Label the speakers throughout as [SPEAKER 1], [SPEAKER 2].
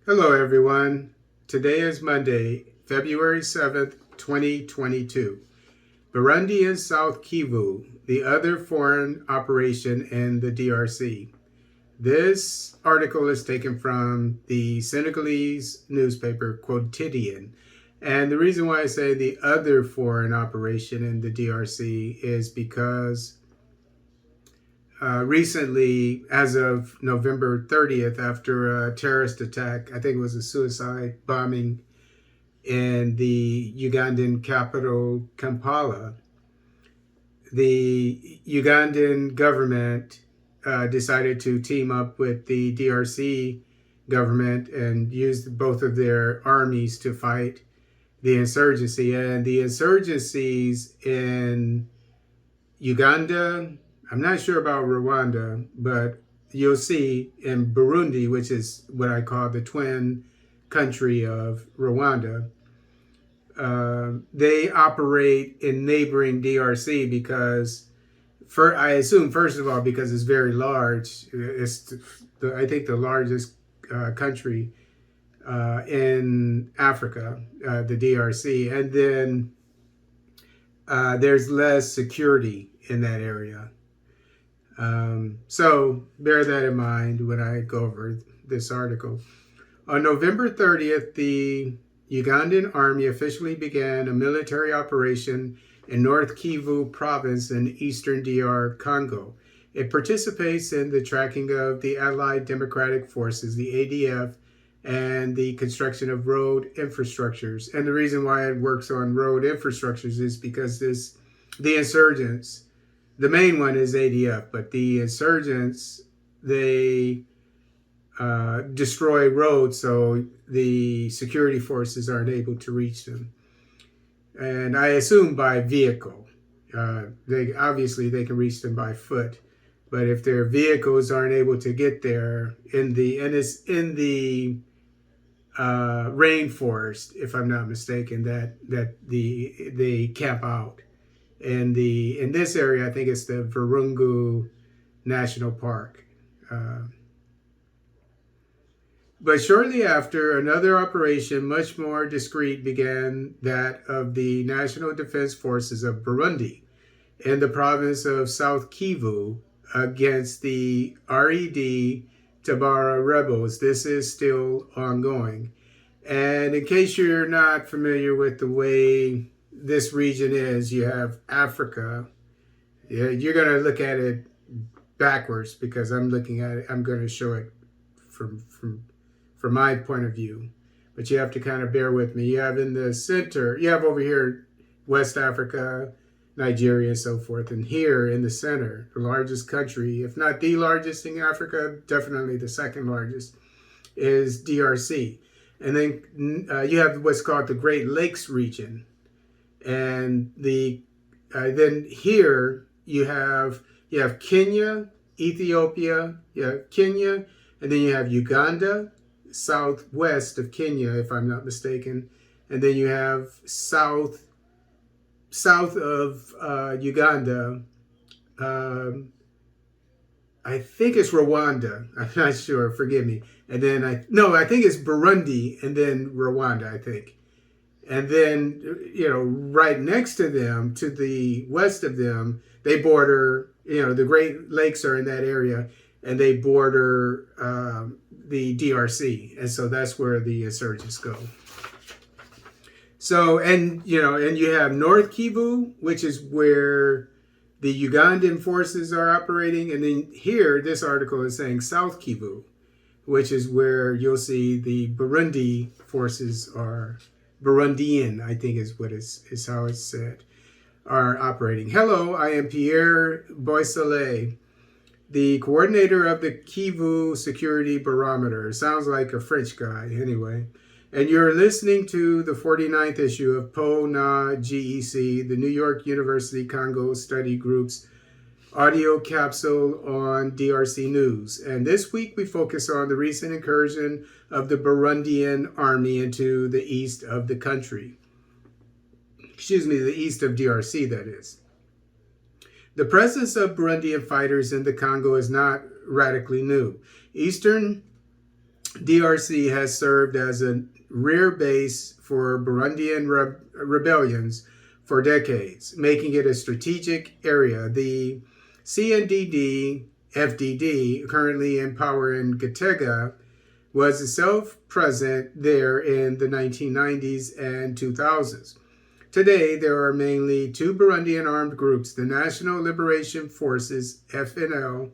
[SPEAKER 1] Hello, everyone. Today is Monday, February 7th, 2022. Burundi and South Kivu, the other foreign operation in the DRC. This article is taken from the Senegalese newspaper Quotidien. And the reason why I say the other foreign operation in the DRC is because recently, as of November 30th, after a terrorist attack, I think it was a suicide bombing in the Ugandan capital, Kampala, the Ugandan government decided to team up with the DRC government and use both of their armies to fight the insurgency. And the insurgencies in Uganda, I'm not sure about Rwanda, but you'll see in Burundi, which is what I call the twin country of Rwanda, they operate in neighboring DRC because, I assume, first of all, because it's very large. It's, I think, the largest country in Africa, the DRC. And then there's less security in that area. So bear that in mind when I go over this article. On November 30th, the Ugandan army officially began a military operation in North Kivu province in eastern DR Congo. It participates in the tracking of the Allied Democratic Forces, the ADF, and the construction of road infrastructures. And the reason why it works on road infrastructures is because the insurgents, the main one is ADF, but the insurgents, they destroy roads so the security forces aren't able to reach them. And I assume by vehicle. They can reach them by foot, but if their vehicles aren't able to get there in the rainforest, if I'm not mistaken, that they camp out. In this area, I think it's the Virunga National Park. But shortly after, another operation, much more discreet, began, that of the National Defense Forces of Burundi in the province of South Kivu against the RED-Tabara rebels. This is still ongoing. And in case you're not familiar with the way this region is, you have Africa. Yeah, you're going to look at it backwards because I'm looking at it. I'm going to show it from my point of view, but you have to kind of bear with me. You have in the center, you have over here West Africa, Nigeria, and so forth. And here in the center, the largest country, if not the largest in Africa, definitely the second largest, is DRC. And then you have what's called the Great Lakes region. And then here you have Kenya, Ethiopia, Kenya, and then you have Uganda, southwest of Kenya, if I'm not mistaken, and then you have south of Uganda. I think it's Rwanda. I'm not sure. Forgive me. And then I think it's Burundi, and then Rwanda, I think. And then, right next to them, to the west of them, they border, the Great Lakes are in that area, and they border the DRC. And so that's where the insurgents go. So, and you have North Kivu, which is where the Ugandan forces are operating. And then here, this article is saying South Kivu, which is where you'll see the Burundi forces are, Burundian, I think is how it's said, are operating. Hello, I am Pierre Boisselet, the coordinator of the Kivu Security Barometer. Sounds like a French guy, anyway. And you're listening to the 49th issue of PO-NA GEC, the New York University Congo Study Group's audio capsule on DRC news. And this week we focus on the recent incursion of the Burundian army into the east of the country. The east of DRC, that is. The presence of Burundian fighters in the Congo is not radically new. Eastern DRC has served as a rear base for Burundian rebellions for decades, making it a strategic area. The CNDD FDD, currently in power in Gitega, was itself present there in the 1990s and 2000s. Today, there are mainly two Burundian armed groups, the National Liberation Forces, FNL,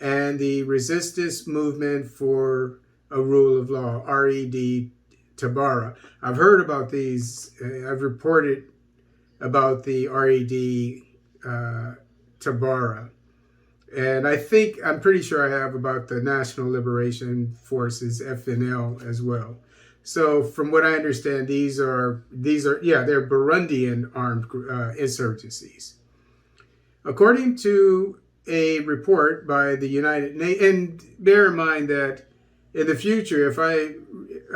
[SPEAKER 1] and the Resistance Movement for a Rule of Law, RED-Tabara. I've heard about these. I've reported about the RED-Tabara. And I'm pretty sure I have about the National Liberation Forces, FNL, as well. So from what I understand, these are they're Burundian armed insurgencies. According to a report by the United Nations, and bear in mind that in the future, if I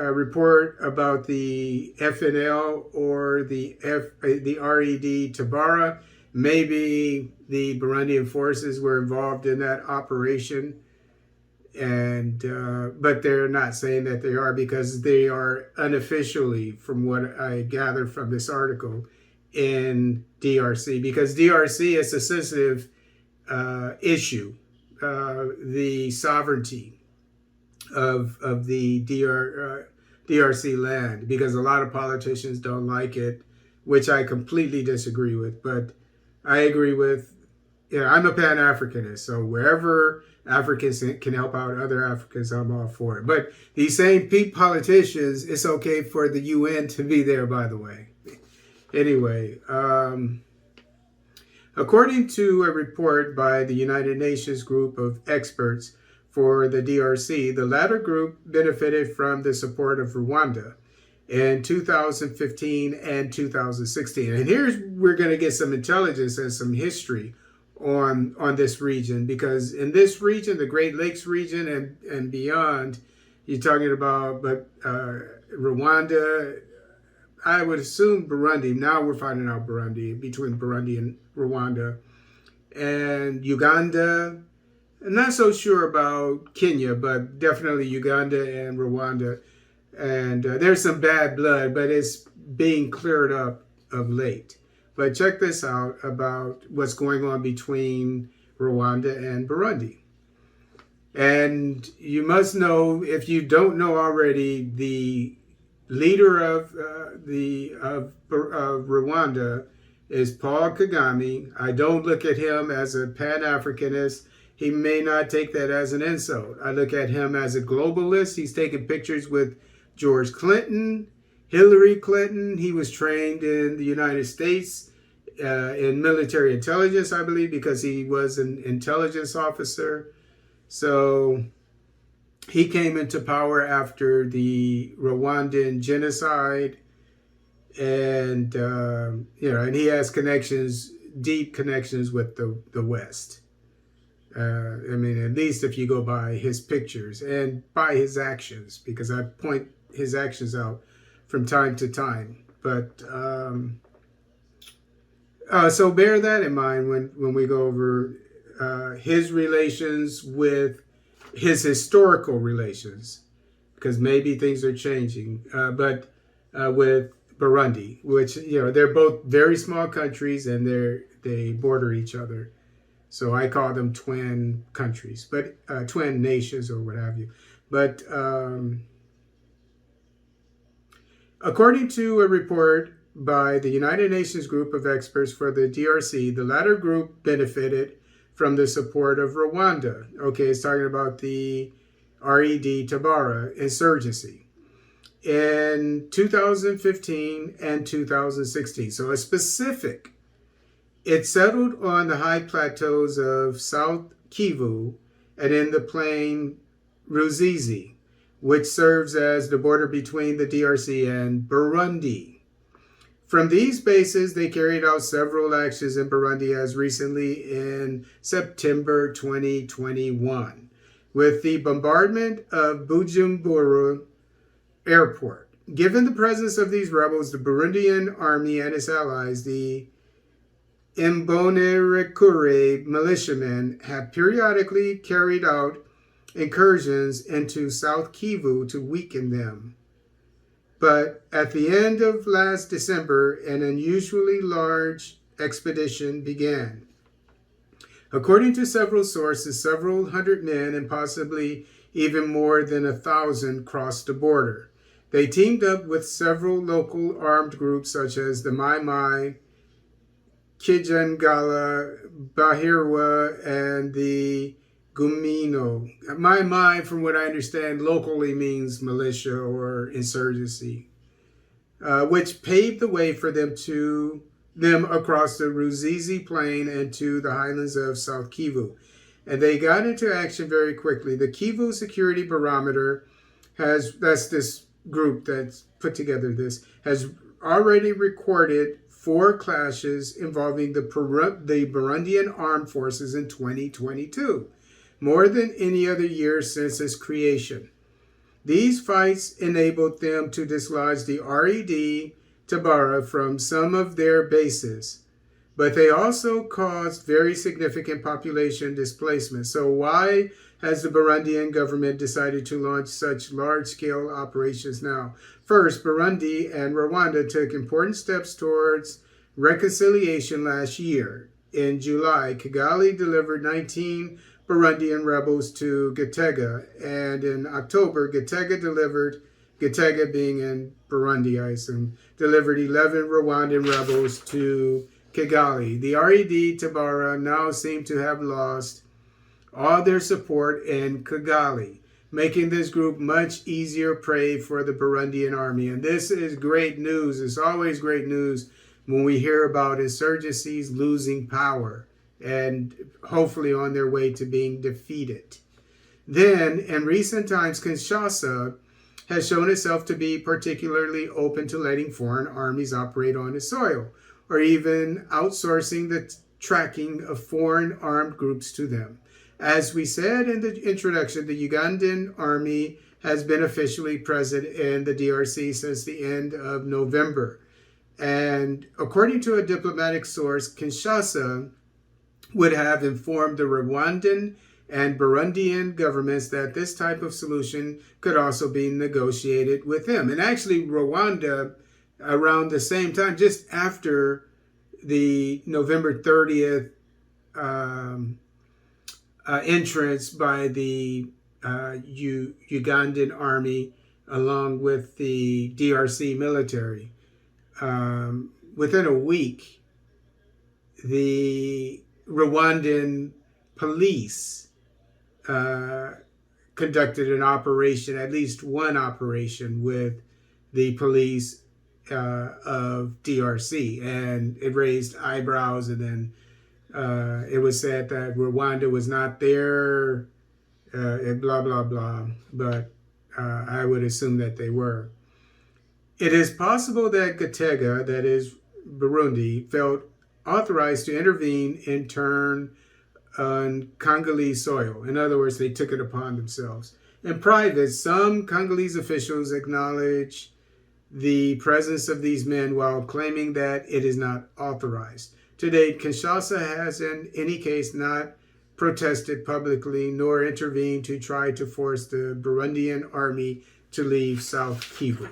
[SPEAKER 1] report about the FNL or the RED-Tabara, maybe the Burundian forces were involved in that operation, and but they're not saying that they are, because they are unofficially, from what I gathered from this article, in DRC, because DRC is a sensitive issue, the sovereignty of the DRC land, because a lot of politicians don't like it, which I completely disagree with. But I agree with, I'm a Pan-Africanist, so wherever Africans can help out other Africans, I'm all for it. But these same politicians, it's okay for the UN to be there, by the way. Anyway, according to a report by the United Nations group of experts for the DRC, the latter group benefited from the support of Rwanda in 2015 and 2016. And we're going to get some intelligence and some history on this region, because in this region, the Great Lakes region and beyond, you're talking about, Rwanda, I would assume Burundi. Now we're finding out Burundi, between Burundi and Rwanda, and Uganda. I'm not so sure about Kenya, but definitely Uganda and Rwanda. And there's some bad blood, but it's being cleared up of late. But check this out about what's going on between Rwanda and Burundi. And you must know, if you don't know already, the leader of Rwanda is Paul Kagame. I don't look at him as a Pan-Africanist. He may not take that as an insult. I look at him as a globalist. He's taking pictures with George Clinton, Hillary Clinton. He was trained in the United States in military intelligence, I believe, because he was an intelligence officer. So he came into power after the Rwandan genocide, and and he has connections, deep connections with the West. I mean, at least if you go by his pictures and by his actions, because I point his actions out from time to time. But so bear that in mind when we go over his relations with his historical relations, because maybe things are changing. But with Burundi, which, they're both very small countries and they border each other. So I call them twin countries, but twin nations or what have you. But according to a report by the United Nations group of experts for the DRC, the latter group benefited from the support of Rwanda. Okay, it's talking about the RED-Tabara insurgency in 2015 and 2016. So it's specific. It settled on the high plateaus of South Kivu and in the plain Ruzizi, which serves as the border between the DRC and Burundi. From these bases, they carried out several actions in Burundi as recently in September 2021, with the bombardment of Bujumbura airport. Given the presence of these rebels, the Burundian army and its allies, the Imbonerakure militiamen, have periodically carried out incursions into South Kivu to weaken them. But at the end of last December, an unusually large expedition began. According to several sources, several hundred men and possibly even more than 1,000 crossed the border. They teamed up with several local armed groups such as the Mai Mai, Kijangala, Bahirwa, and the Gumino. Mai Mai, from what I understand, locally means militia or insurgency, which paved the way for them across the Ruzizi Plain and to the highlands of South Kivu. And they got into action very quickly. The Kivu Security Barometer that's this group that's put together this, has already recorded 4 clashes involving the Burundian armed forces in 2022, more than any other year since its creation. These fights enabled them to dislodge the RED-Tabara from some of their bases, but they also caused very significant population displacement. So why has the Burundian government decided to launch such large-scale operations now? First, Burundi and Rwanda took important steps towards reconciliation last year. In July, Kigali delivered 19 Burundian rebels to Gitega, and in October, Gitega being in Burundi, I assume, delivered 11 Rwandan rebels to Kigali. The RED-Tabara now seem to have lost all their support in Kigali, making this group much easier prey for the Burundian army. And this is great news. It's always great news when we hear about insurgencies losing power and hopefully on their way to being defeated. Then, in recent times, Kinshasa has shown itself to be particularly open to letting foreign armies operate on its soil, or even outsourcing the tracking of foreign armed groups to them. As we said in the introduction, the Ugandan army has been officially present in the DRC since the end of November. And according to a diplomatic source, Kinshasa would have informed the Rwandan and Burundian governments that this type of solution could also be negotiated with them. And actually, Rwanda, around the same time, just after the November 30th entrance by the Ugandan army along with the DRC military, within a week, the Rwandan police conducted an operation, at least one operation with the police of DRC, and it raised eyebrows, and then it was said that Rwanda was not there, and blah, blah, blah, but I would assume that they were. It is possible that Gitega, that is Burundi, felt authorized to intervene in turn on Congolese soil. In other words, they took it upon themselves. In private, some Congolese officials acknowledge the presence of these men while claiming that it is not authorized. To date, Kinshasa has in any case not protested publicly nor intervened to try to force the Burundian army to leave South Kivu.